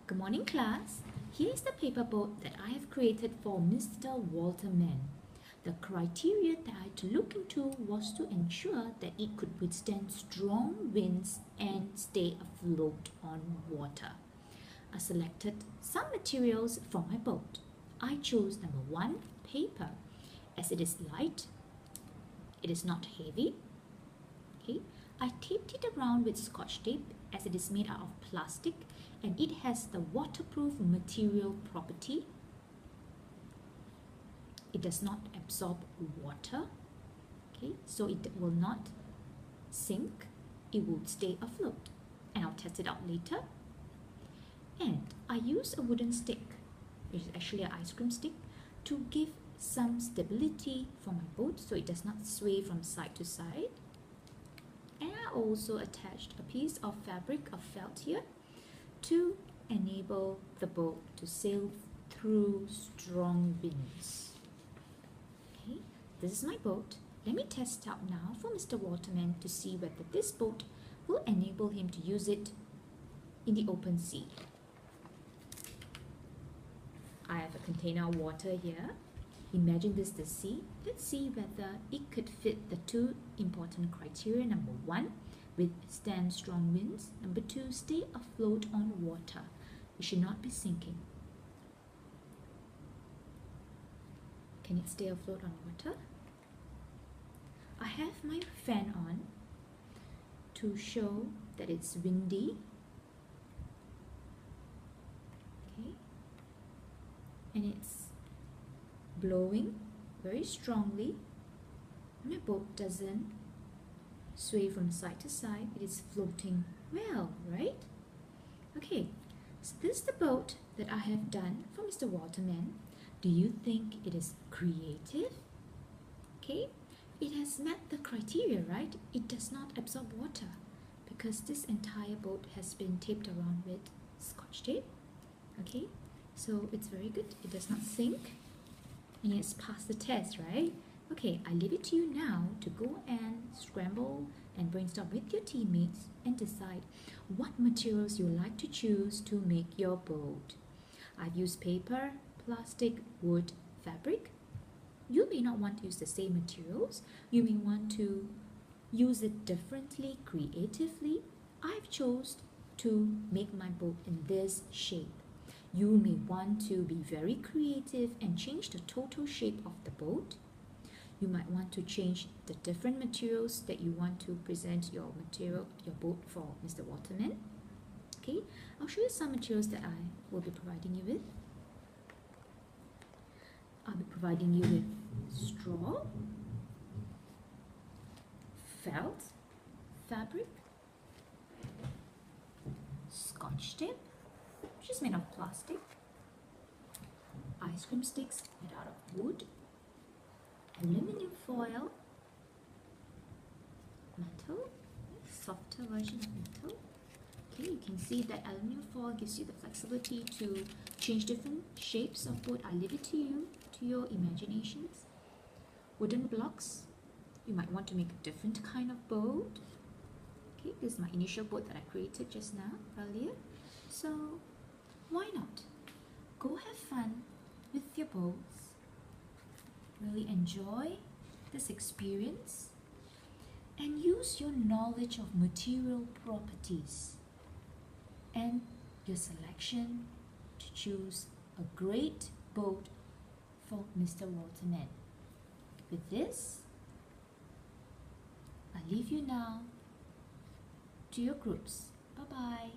Good morning, class. Here is the paper boat that I have created for Mr. Walter Mann. The criteria that I had to look into was to ensure that it could withstand strong winds and stay afloat on water. I selected some materials for my boat. I chose number 1, paper, as it is light, it is not heavy. Okay. I taped it around with scotch tape as it is made out of plastic and it has the waterproof material property. It does not absorb water, okay, so it will not sink, it will stay afloat, and I'll test it out later. And I use a wooden stick, which is actually an ice cream stick, to give some stability for my boat so it does not sway from side to side. And I also attached a piece of fabric of felt here to enable the boat to sail through strong winds. Okay, this is my boat. Let me test out now for Mr. Walter Mann to see whether this boat will enable him to use it in the open sea. I have a container of water here. Imagine this the sea. Let's see whether it could fit the two important criteria. Number 1, withstand strong winds. Number 2, stay afloat on water. It should not be sinking. Can it stay afloat on water? I have my fan on to show that it's windy. Okay. And it's blowing very strongly. My boat doesn't sway from side to side. It is floating well, right? Okay, so this is the boat that I have done for Mr. Walter Mann. Do you think it is creative? Okay, it has met the criteria, right? It does not absorb water because this entire boat has been taped around with scotch tape. Okay, so it's very good. It does not sink. And it's passed the test, right? Okay, I leave it to you now to go and scramble and brainstorm with your teammates and decide what materials you would like to choose to make your boat. I've used paper, plastic, wood, fabric. You may not want to use the same materials. You may want to use it differently, creatively. I've chosen to make my boat in this shape. You may want to be very creative and change the total shape of the boat. You might want to change the different materials that you want to present your boat for Mr. Walter Mann. Okay, I'll show you some materials that I will be providing you with. I'll be providing you with straw, felt, fabric, scotch tape, which is made of plastic, ice cream sticks made out of wood, aluminum foil, metal, softer version of metal. Okay, you can see that aluminum foil gives you the flexibility to change different shapes of boat. I leave it to you, to your imaginations. Wooden blocks, you might want to make a different kind of boat. Okay, this is my initial boat that I created just now, earlier. So, why not? Go have fun with your boats. Really enjoy this experience and use your knowledge of material properties and your selection to choose a great boat for Mr. Walter Mann. With this, I leave you now to your groups. Bye-bye.